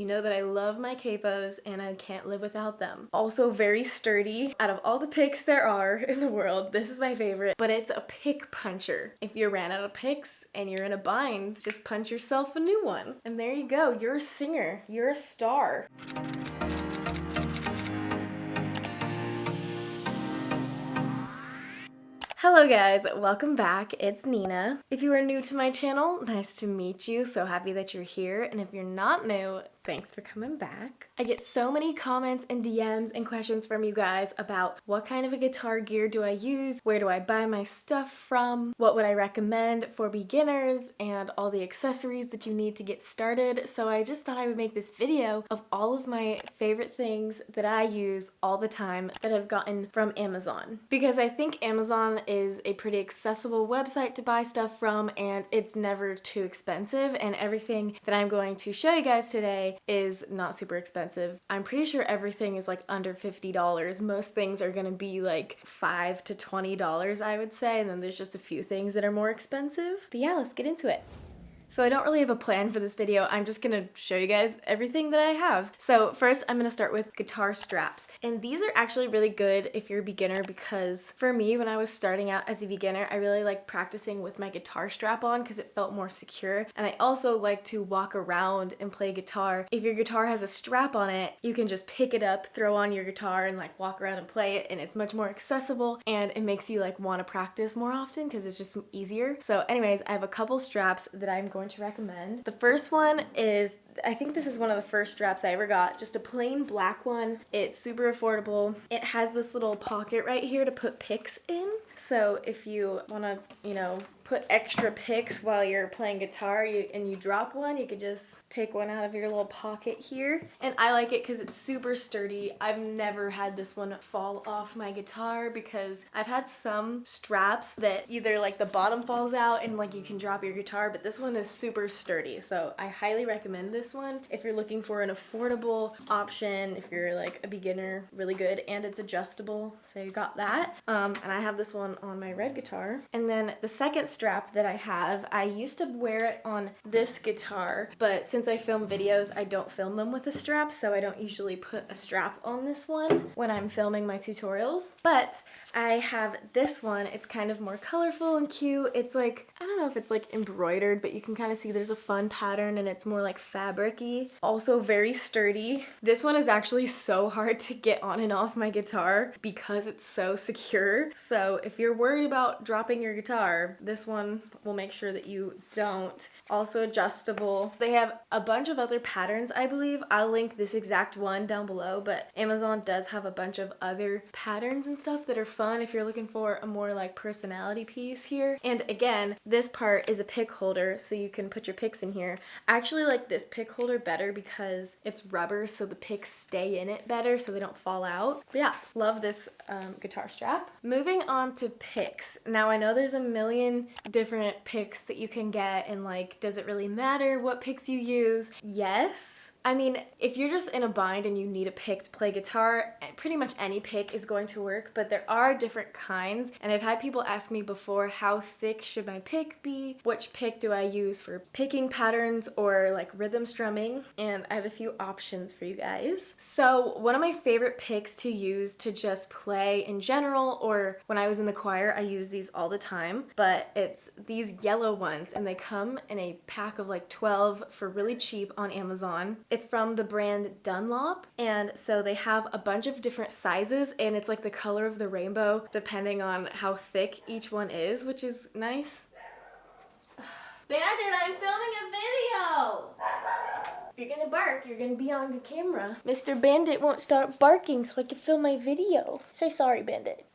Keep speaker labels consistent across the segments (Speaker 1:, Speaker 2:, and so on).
Speaker 1: You know that I love my capos and I can't live without them. Also very sturdy. Out of all the picks there are in the world, this is my favorite, but it's a pick puncher. If you ran out of picks and you're in a bind, just punch yourself a new one. And there you go, you're a singer, you're a star. Hello guys, welcome back. It's Nina. If you are new to my channel, nice to meet you. So happy that you're here. And if you're not new, thanks for coming back. I get so many comments and DMs and questions from you guys about what kind of a guitar gear do I use, where do I buy my stuff from, what would I recommend for beginners, and all the accessories that you need to get started. So I just thought I would make this video of all of my favorite things that I use all the time that I've gotten from Amazon. Because I think Amazon is a pretty accessible website to buy stuff from, and it's never too expensive, and everything that I'm going to show you guys today is not super expensive. I'm pretty sure everything is like under $50. Most things are gonna be like $5 to $20, I would say, and then there's just a few things that are more expensive. But yeah, let's get into it. So I don't really have a plan for this video. I'm just gonna show you guys everything that I have. So first I'm gonna start with guitar straps. And these are actually really good if you're a beginner, because for me, when I was starting out as a beginner, I really liked practicing with my guitar strap on because it felt more secure. And I also like to walk around and play guitar. If your guitar has a strap on it, you can just pick it up, throw on your guitar, and like walk around and play it, and it's much more accessible, and it makes you like want to practice more often because it's just easier. So anyways, I have a couple straps that I'm going to recommend. The first one is, I think this is one of the first straps I ever got, just a plain black one. It's super affordable. It has this little pocket right here to put picks in. So if you want to, put extra picks while you're playing guitar and you drop one, you could just take one out of your little pocket here. And I like it because it's super sturdy. I've never had this one fall off my guitar, because I've had some straps that either like the bottom falls out and like you can drop your guitar, but this one is super sturdy. So I highly recommend this one if you're looking for an affordable option, if you're like a beginner, really good, and it's adjustable. So you got that. And I have this one on my red guitar. And then the second strap that I have, I used to wear it on this guitar, but since I film videos, I don't film them with a strap, so I don't usually put a strap on this one when I'm filming my tutorials. But I have this one. It's kind of more colorful and cute. It's like, I don't know if it's like embroidered, but you can kind of see there's a fun pattern, and it's more like fabric-y. Also very sturdy. This one is actually so hard to get on and off my guitar because it's so secure. So if you're worried about dropping your guitar, this one will make sure that you don't. Also adjustable. They have a bunch of other patterns, I believe. I'll link this exact one down below, but Amazon does have a bunch of other patterns and stuff that are fun if you're looking for a more like personality piece here. And again, this part is a pick holder, so you can put your picks in here. I actually like this pick holder better because it's rubber, so the picks stay in it better so they don't fall out. But yeah, love this guitar strap. Moving on to picks. Now I know there's a million different picks that you can get, and like, does it really matter what picks you use? Yes. I mean, if you're just in a bind and you need a pick to play guitar, pretty much any pick is going to work, but there are different kinds. And I've had people ask me before, how thick should my pick be? Which pick do I use for picking patterns or like rhythm strumming? And I have a few options for you guys. So one of my favorite picks to use to just play in general, or when I was in the choir, I use these all the time, but it's these yellow ones, and they come in a pack of like 12 for really cheap on Amazon. It's from the brand Dunlop, and so they have a bunch of different sizes, and it's like the color of the rainbow depending on how thick each one is, which is nice. Bandit, I'm filming a video! You're gonna bark, you're gonna be on the camera. Mr. Bandit won't start barking so I can film my video. Say sorry, Bandit.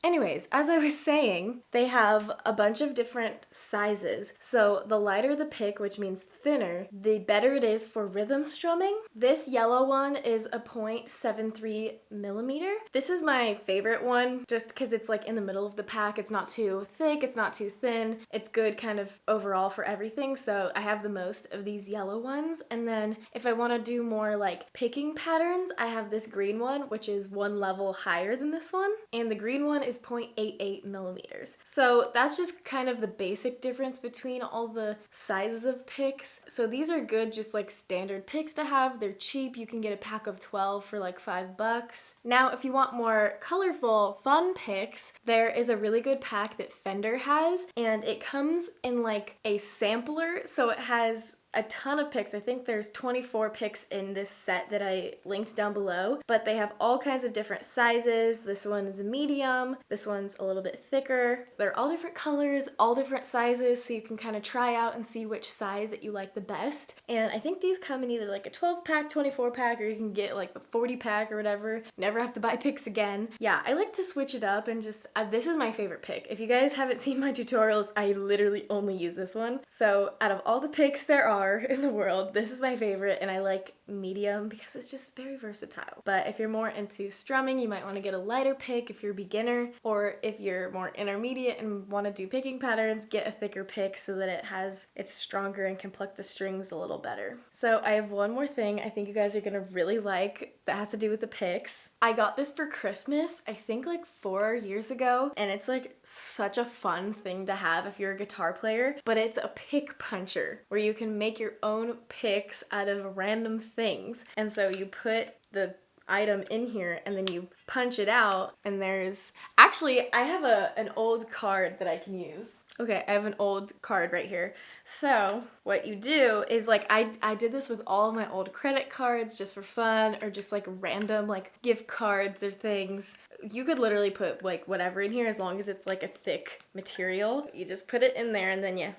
Speaker 1: Anyways, as I was saying, they have a bunch of different sizes. So the lighter the pick, which means thinner, the better it is for rhythm strumming. This yellow one is a 0.73 millimeter. This is my favorite one just because it's like in the middle of the pack. It's not too thick, it's not too thin. It's good kind of overall for everything. So I have the most of these yellow ones. And then if I want to do more like picking patterns, I have this green one, which is one level higher than this one. And the green one is 0.88 millimeters. So that's just kind of the basic difference between all the sizes of picks. So these are good, just like standard picks to have. They're cheap. You can get a pack of 12 for like $5. Now, if you want more colorful, fun picks, there is a really good pack that Fender has, and it comes in like a sampler. So it has a ton of picks. I think there's 24 picks in this set that I linked down below, but they have all kinds of different sizes. This one is a medium, this one's a little bit thicker. They're all different colors, all different sizes, so you can kind of try out and see which size that you like the best. And I think these come in either like a 12 pack, 24 pack, or you can get like the 40 pack or whatever. Never have to buy picks again. Yeah, I like to switch it up and just, this is my favorite pick. If you guys haven't seen my tutorials, I literally only use this one. So out of all the picks there are in the world, this is my favorite, and I like medium because it's just very versatile. But if you're more into strumming, you might want to get a lighter pick if you're a beginner, or if you're more intermediate and want to do picking patterns, get a thicker pick so that it's stronger and can pluck the strings a little better. So I have one more thing I think you guys are gonna really like that has to do with the picks. I got this for Christmas, I think like 4 years ago, and it's like such a fun thing to have if you're a guitar player, but it's a pick puncher where you can make your own picks out of random things. And so you put the item in here and then you punch it out, and actually I have an old card that I can use. Okay, I have an old card right here. So what you do is, like, I did this with all of my old credit cards just for fun, or just like random like gift cards or things. You could literally put like whatever in here as long as it's like a thick material. You just put it in there and then you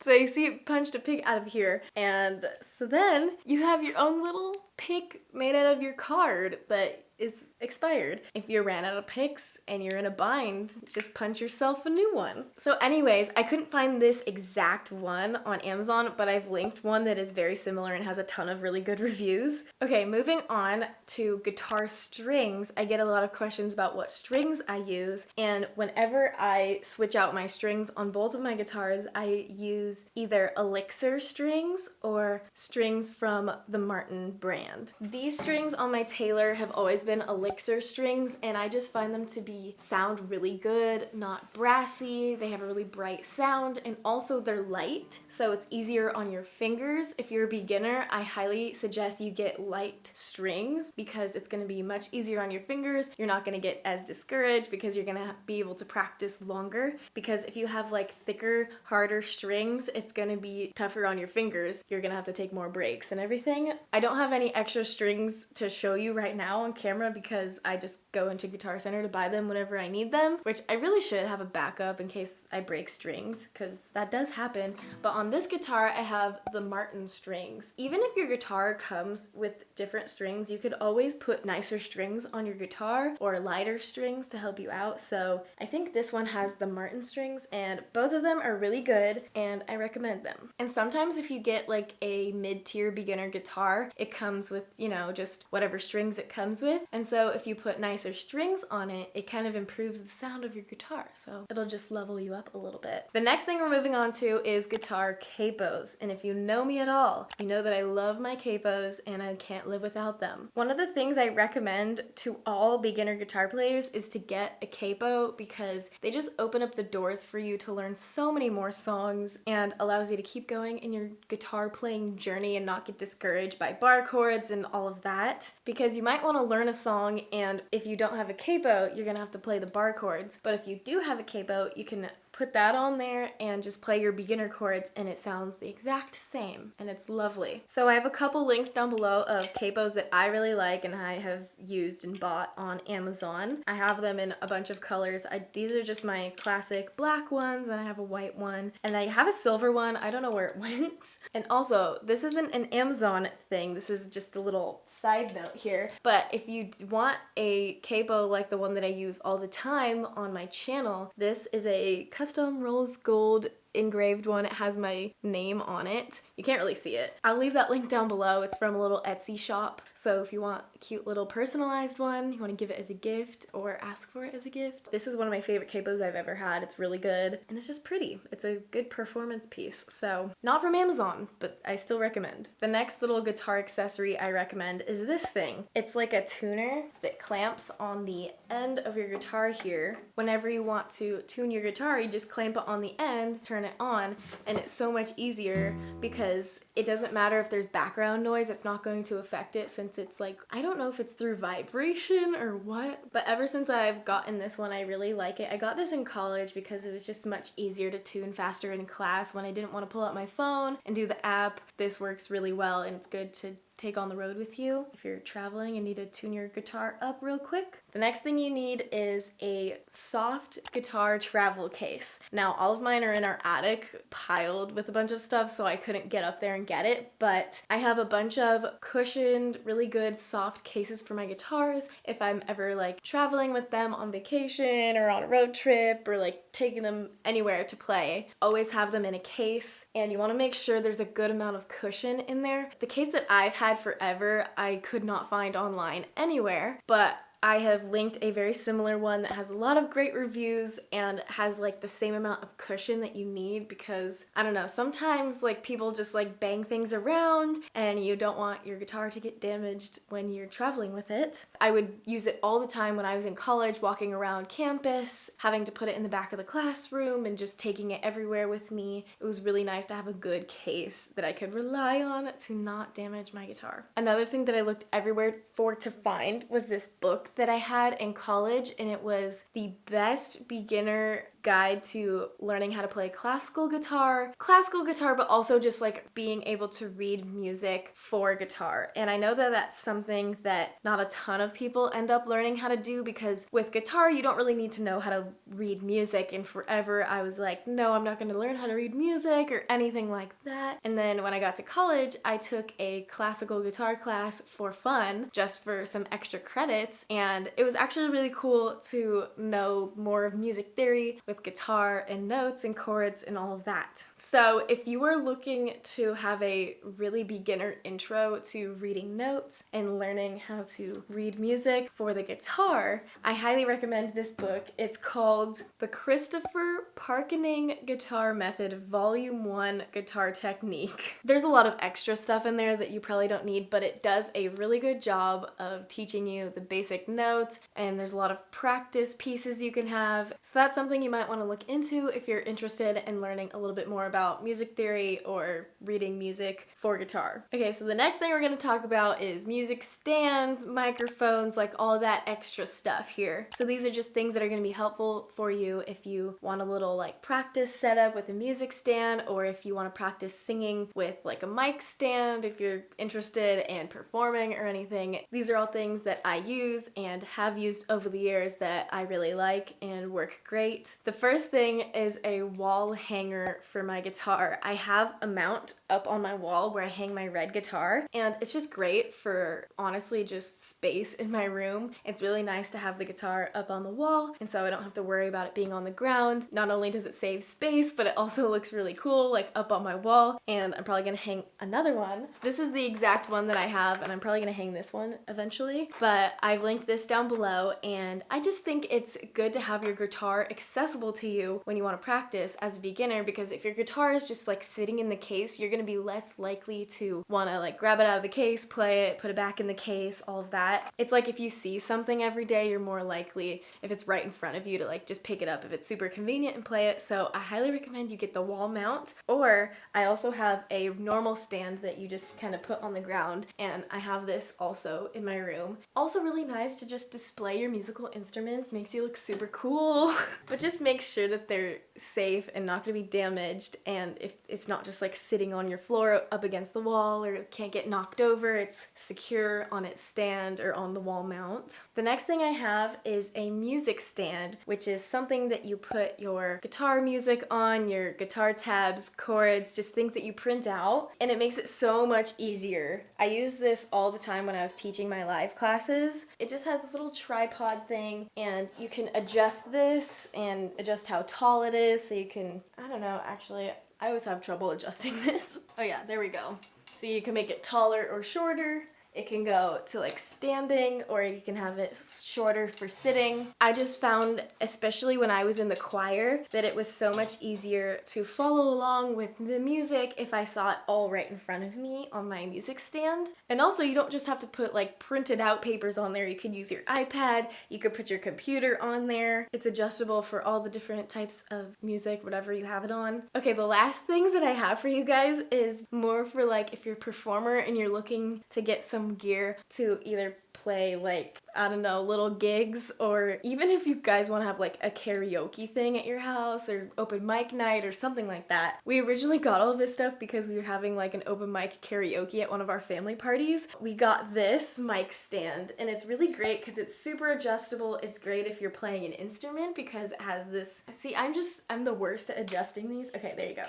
Speaker 1: so you see it punched a pick out of here, and so then you have your own little pick made out of your card that is expired. If you ran out of picks and you're in a bind, just punch yourself a new one. So anyways, I couldn't find this exact one on Amazon, but I've linked one that is very similar and has a ton of really good reviews. Okay, moving on to guitar strings. I get a lot of questions about what strings I use, and whenever I switch out my strings on both of my guitars, I use either Elixir strings or strings from the Martin brand. These strings on my Taylor have always been Elixir strings, and I just find them to sound really good, not brassy. They have a really bright sound, and also they're light, so it's easier on your fingers. If you're a beginner, I highly suggest you get light strings because it's going to be much easier on your fingers. You're not going to get as discouraged because you're going to be able to practice longer, because if you have like thicker, harder strings, it's going to be tougher on your fingers. You're going to have to take more breaks and everything. I don't have any extra strings to show you right now on camera because I just go into Guitar Center to buy them whenever I need them, which I really should have a backup in case I break strings, because that does happen. But on this guitar, I have the Martin strings. Even if your guitar comes with different strings, you could always put nicer strings on your guitar or lighter strings to help you out. So I think this one has the Martin strings, and both of them are really good and I recommend them. And sometimes if you get like a mid-tier beginner guitar, it comes with, you know, just whatever strings it comes with. And so if you put nicer strings on it, it kind of improves the sound of your guitar. So it'll just level you up a little bit. The next thing we're moving on to is guitar capos. And if you know me at all, you know that I love my capos and I can't live without them. One of the things I recommend to all beginner guitar players is to get a capo, because they just open up the doors for you to learn so many more songs and allows you to keep going in your guitar playing journey and not get discouraged by bar chords and all of that. Because you might want to learn a song, and if you don't have a capo, you're gonna have to play the bar chords. But if you do have a capo, you can put that on there and just play your beginner chords and it sounds the exact same and it's lovely. So I have a couple links down below of capos that I really like and I have used and bought on Amazon. I have them in a bunch of colors. These are just my classic black ones, and I have a white one, and I have a silver one. I don't know where it went. And also, this isn't an Amazon thing. This is just a little side note here. But if you want a capo like the one that I use all the time on my channel, this is a custom rose gold engraved one. It has my name on it. You can't really see it. I'll leave that link down below. It's from a little Etsy shop. So if you want a cute little personalized one, you want to give it as a gift or ask for it as a gift. This is one of my favorite capos I've ever had. It's really good and it's just pretty. It's a good performance piece. So not from Amazon, but I still recommend. The next little guitar accessory I recommend is this thing. It's like a tuner that clamps on the end of your guitar here. Whenever you want to tune your guitar, you just clamp it on the end, turn it on, and it's so much easier because it doesn't matter if there's background noise, it's not going to affect it since it's like, I don't know if it's through vibration or what, but ever since I've gotten this one, I really like it. I got this in college because it was just much easier to tune faster in class when I didn't want to pull out my phone and do the app. This works really well and it's good to take on the road with you if you're traveling and need to tune your guitar up real quick. The next thing you need is a soft guitar travel case. Now, all of mine are in our attic piled with a bunch of stuff, so I couldn't get up there and get it, but I have a bunch of cushioned, really good soft cases for my guitars if I'm ever like traveling with them on vacation or on a road trip or like taking them anywhere to play. Always have them in a case, and you want to make sure there's a good amount of cushion in there. The case that I've had forever, I could not find online anywhere, but I have linked a very similar one that has a lot of great reviews and has like the same amount of cushion that you need because, I don't know, sometimes like people just like bang things around and you don't want your guitar to get damaged when you're traveling with it. I would use it all the time when I was in college, walking around campus, having to put it in the back of the classroom and just taking it everywhere with me. It was really nice to have a good case that I could rely on to not damage my guitar. Another thing that I looked everywhere for to find was this book that I had in college, and it was the best beginner guide to learning how to play classical guitar, but also just like being able to read music for guitar. And I know that that's something that not a ton of people end up learning how to do because with guitar, you don't really need to know how to read music. And forever I was like, no, I'm not going to learn how to read music or anything like that. And then when I got to college, I took a classical guitar class for fun, just for some extra credits. And it was actually really cool to know more of music theory with guitar and notes and chords and all of that. So if you are looking to have a really beginner intro to reading notes and learning how to read music for the guitar, I highly recommend this book. It's called The Christopher Parkening Guitar Method Volume 1 Guitar Technique. There's a lot of extra stuff in there that you probably don't need, but it does a really good job of teaching you the basic notes, and there's a lot of practice pieces you can have. So that's something you might want to look into if you're interested in learning a little bit more about music theory or reading music for guitar. Okay, so the next thing we're going to talk about is music stands, microphones, like all that extra stuff here. So these are just things that are going to be helpful for you if you want a little like practice setup with a music stand, or if you want to practice singing with like a mic stand, if you're interested in performing or anything. These are all things that I use and have used over the years that I really like and work great. The first thing is a wall hanger for my guitar. I have a mount up on my wall where I hang my red guitar, and it's just great for honestly just space in my room. It's really nice to have the guitar up on the wall, and so I don't have to worry about it being on the ground. Not only does it save space, but it also looks really cool like up on my wall, and I'm probably gonna hang another one. This is the exact one that I have, and I'm probably gonna hang this one eventually, but I've linked this down below, and I just think it's good to have your guitar accessible to you when you want to practice as a beginner, because if your guitar is just like sitting in the case, you're going to be less likely to want to like grab it out of the case, play it, put it back in the case, all of that. It's like if you see something every day, you're more likely, if it's right in front of you, to like just pick it up if it's super convenient and play it. So I highly recommend you get the wall mount, or I also have a normal stand that you just kind of put on the ground, and I have this also in my room. Also really nice to just display your musical instruments, makes you look super cool, but just make sure that they're safe and not going to be damaged, and if it's not just like sitting on your floor up against the wall or can't get knocked over, it's secure on its stand or on the wall mount. The next thing I have is a music stand, which is something that you put your guitar music on, your guitar tabs, chords, just things that you print out, and it makes it so much easier. I use this all the time when I was teaching my live classes. It just has this little tripod thing, and you can adjust this and adjust how tall it is, so you can, I don't know, actually, I always have trouble adjusting this. Oh yeah, there we go. So you can make it taller or shorter. It can go to like standing, or you can have it shorter for sitting. I just found, especially when I was in the choir, that it was so much easier to follow along with the music if I saw it all right in front of me on my music stand. And also, you don't just have to put like printed out papers on there. You could use your iPad, you could put your computer on there. It's adjustable for all the different types of music, whatever you have it on. Okay, the last things that I have for you guys is more for like if you're a performer and you're looking to get some gear to either play like, I don't know, little gigs, or even if you guys want to have like a karaoke thing at your house or open mic night or something like that. We originally got all of this stuff because we were having like an open mic karaoke at one of our family parties. We got this mic stand and it's really great because it's super adjustable. It's great if you're playing an instrument because it has this, see, I'm the worst at adjusting these. Okay, there you go.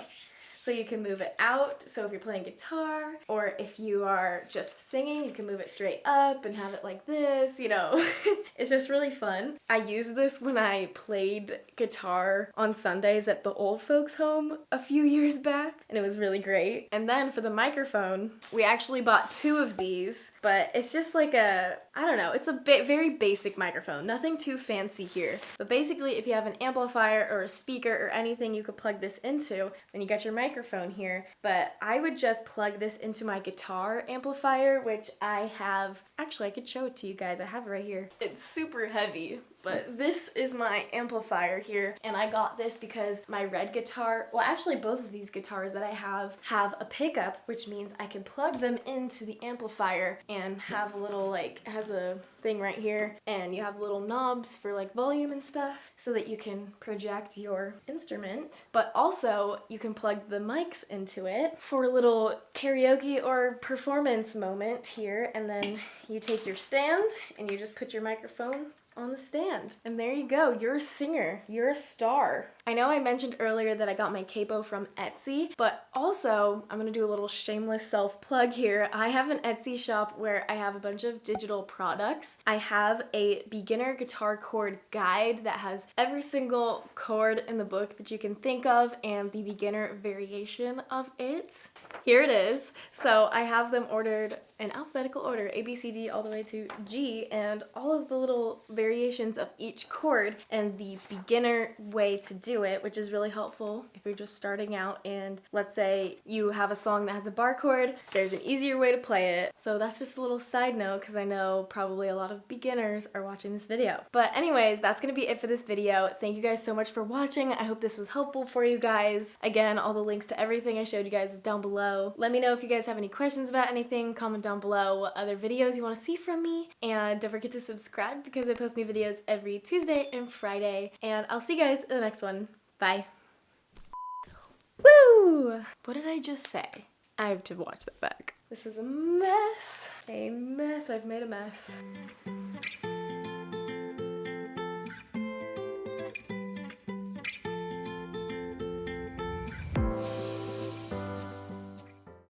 Speaker 1: So you can move it out, so if you're playing guitar, or if you are just singing, you can move it straight up and have it like this, you know. It's just really fun. I used this when I played guitar on Sundays at the old folks' home a few years back, and it was really great. And then for the microphone, we actually bought 2 of these, but it's just like a, I don't know, it's a very basic microphone, nothing too fancy here. But basically, if you have an amplifier or a speaker or anything you could plug this into, then you got your microphone here. But I would just plug this into my guitar amplifier, which I have, actually I could show it to you guys, I have it right here. It's super heavy, but this is my amplifier here, and I got this because my red guitar, well actually both of these guitars that I have a pickup, which means I can plug them into the amplifier and have a little like, it has a thing right here, and you have little knobs for like volume and stuff so that you can project your instrument, but also you can plug the mics into it for a little karaoke or performance moment here, and then you take your stand and you just put your microphone on the stand. And there you go, you're a singer, you're a star. I know I mentioned earlier that I got my capo from Etsy, but also I'm gonna do a little shameless self-plug here. I have an Etsy shop where I have a bunch of digital products. I have a beginner guitar chord guide that has every single chord in the book that you can think of and the beginner variation of it. Here it is. So I have them ordered in alphabetical order, A, B, C, D, all the way to G, and all of the little variations of each chord and the beginner way to do it, which is really helpful if you're just starting out and let's say you have a song that has a bar chord, there's an easier way to play it. So that's just a little side note because I know probably a lot of beginners are watching this video. But anyways, that's gonna be it for this video. Thank you guys so much for watching. I hope this was helpful for you guys. Again, all the links to everything I showed you guys is down below. Let me know if you guys have any questions about anything. Comment down below what other videos you want to see from me, and don't forget to subscribe because I post new videos every Tuesday and Friday, and I'll see you guys in the next one. Bye. Woo! What did I just say? I have to watch that back. This is a mess. A mess. I've made a mess.